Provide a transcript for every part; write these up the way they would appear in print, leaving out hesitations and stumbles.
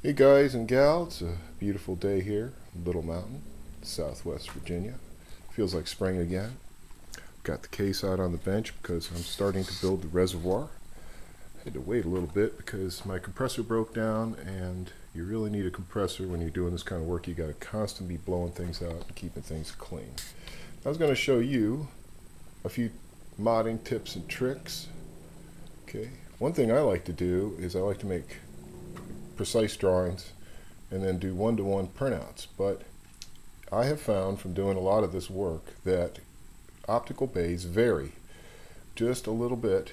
Hey guys and gals, a beautiful day here in Little Mountain, Southwest Virginia. Feels like spring again. Got the case out on the bench because I'm starting to build the reservoir. Had to wait a little bit because my compressor broke down, and you really need a compressor when you're doing this kind of work. You got to constantly be blowing things out and keeping things clean. I was going to show you a few modding tips and tricks. Okay, one thing I like to do is I like to make precise drawings and then do one-to-one printouts, but I have found from doing a lot of this work that optical bays vary just a little bit,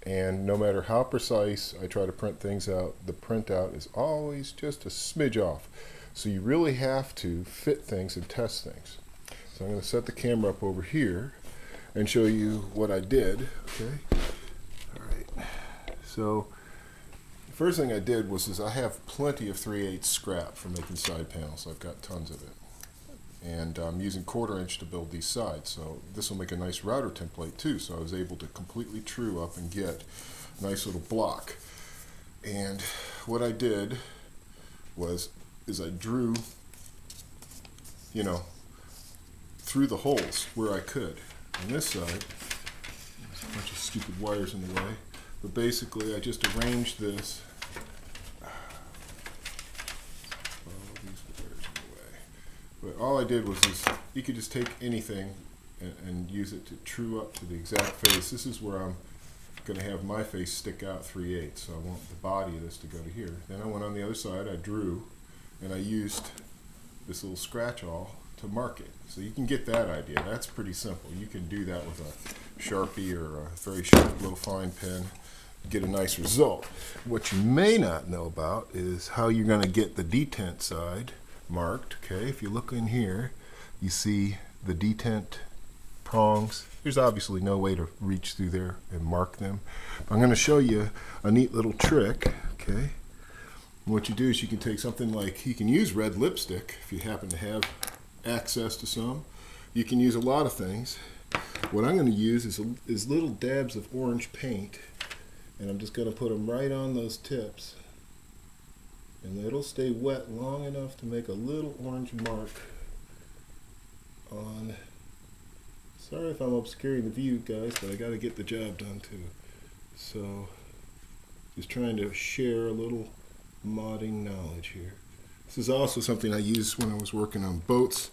and no matter how precise I try to print things out, the printout is always just a smidge off. So you really have to fit things and test things. So I'm going to set the camera up over here and show you what I did. Okay, all right, so first thing I did was I have plenty of 3/8 scrap for making side panels. I've got tons of it. And I'm using 1/4 inch to build these sides. So this will make a nice router template too. So I was able to completely true up and get a nice little block. And what I did is I drew, through the holes where I could. On this side, there's a bunch of stupid wires in the way. But basically I just arranged this. But all I did was you could just take anything and use it to true up to the exact face. This is where I'm going to have my face stick out 3/8, so I want the body of this to go to here. Then I went on the other side, I drew, and I used this little scratch awl to mark it. So you can get that idea. That's pretty simple. You can do that with a Sharpie or a very sharp, low fine pen, get a nice result. What you may not know about is how you're going to get the detent side marked. Okay, if you look in here, you see the detent prongs. There's obviously no way to reach through there and mark them. But I'm going to show you a neat little trick. Okay, and what you do is you can take something like, you can use red lipstick if you happen to have access to some. You can use a lot of things. What I'm going to use is little dabs of orange paint, and I'm just going to put them right on those tips. And it'll stay wet long enough to make a little orange mark on. Sorry if I'm obscuring the view, guys, but I got to get the job done too. So just trying to share a little modding knowledge here. This is also something I used when I was working on boats,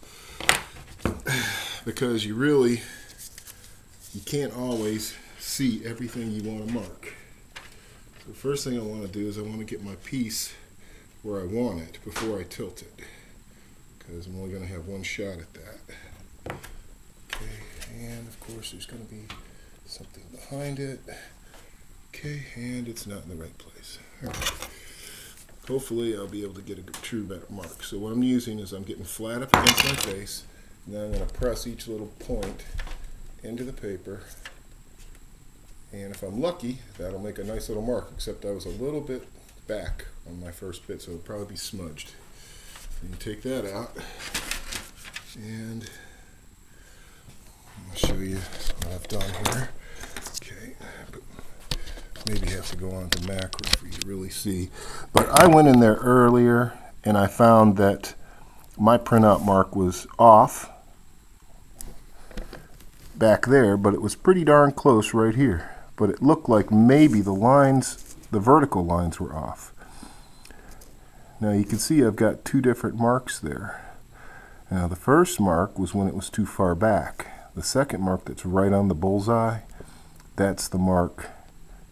because you can't always see everything you want to mark. So the first thing I want to do is I want to get my piece where I want it before I tilt it, because I'm only going to have one shot at that. Okay, and of course there's going to be something behind it. Okay, and it's not in the right place. All right. Hopefully I'll be able to get a true mark. So what I'm using is I'm getting flat up against my face, and then I'm going to press each little point into the paper. And if I'm lucky, that'll make a nice little mark, except I was a little bit back on my first bit, so it'll probably be smudged. So you take that out, and I'll show you what I've done here. Okay, but maybe have to go on to macro for you to really see. But I went in there earlier, and I found that my printout mark was off back there, but it was pretty darn close right here. But it looked like maybe the vertical lines were off. Now you can see I've got two different marks there. Now the first mark was when it was too far back. The second mark that's right on the bullseye, that's the mark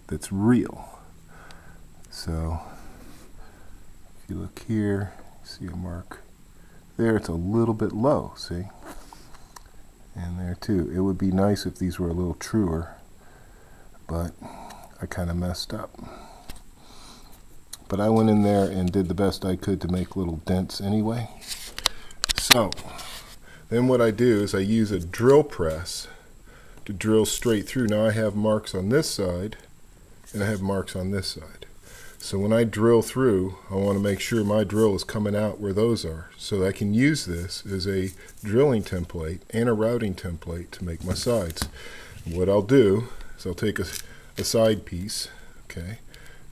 that's real. So if you look here, you see a mark there, it's a little bit low, see? And there too. It would be nice if these were a little truer, but I kind of messed up. But I went in there and did the best I could to make little dents anyway. So then what I do is I use a drill press to drill straight through. Now I have marks on this side and I have marks on this side. So when I drill through, I want to make sure my drill is coming out where those are, so I can use this as a drilling template and a routing template to make my sides. What I'll do is I'll take a side piece, okay,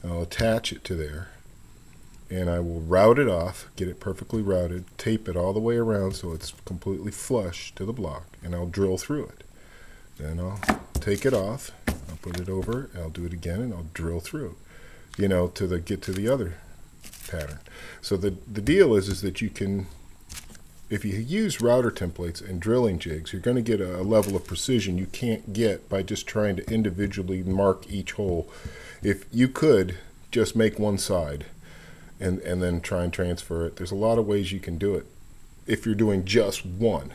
I'll attach it to there, and I will route it off, get it perfectly routed, tape it all the way around so it's completely flush to the block, and I'll drill through it. Then I'll take it off, I'll put it over, I'll do it again, and I'll drill through, to get to the other pattern. So the deal is that you can, if you use router templates and drilling jigs, you're going to get a level of precision you can't get by just trying to individually mark each hole. If you could just make one side and then try and transfer it, there's a lot of ways you can do it if you're doing just one.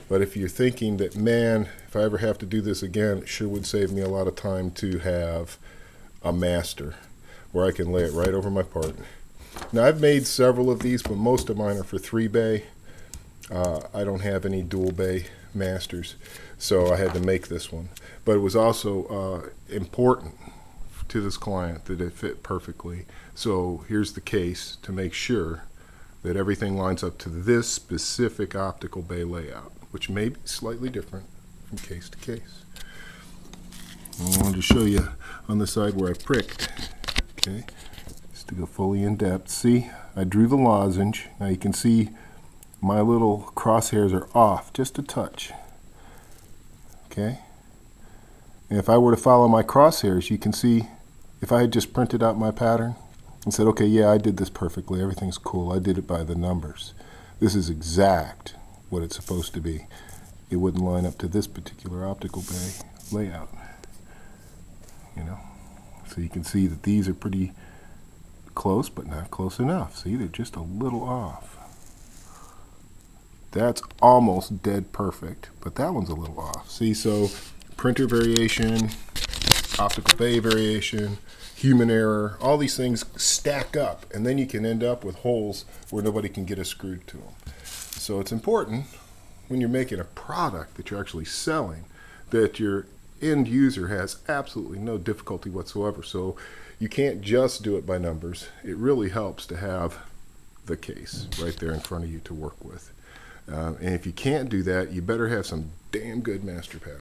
But if you're thinking that, man, if I ever have to do this again, it sure would save me a lot of time to have a master where I can lay it right over my part. Now, I've made several of these, but most of mine are for 3-bay. I don't have any dual bay masters, so I had to make this one. But it was also important to this client that it fit perfectly. So here's the case to make sure that everything lines up to this specific optical bay layout, which may be slightly different from case to case. I wanted to show you on the side where I pricked, okay, just to go fully in depth. See, I drew the lozenge. Now you can see my little crosshairs are off just a touch, okay? And if I were to follow my crosshairs, you can see if I had just printed out my pattern and said, okay, yeah, I did this perfectly, everything's cool, I did it by the numbers, this is exact what it's supposed to be, it wouldn't line up to this particular optical bay layout, So you can see that these are pretty close, but not close enough. See, they're just a little off. That's almost dead perfect, but that one's a little off. See, so printer variation, optical bay variation, human error, all these things stack up, and then you can end up with holes where nobody can get a screw to them. So it's important when you're making a product that you're actually selling that your end user has absolutely no difficulty whatsoever. So you can't just do it by numbers. It really helps to have the case right there in front of you to work with. And if you can't do that, you better have some damn good master pattern.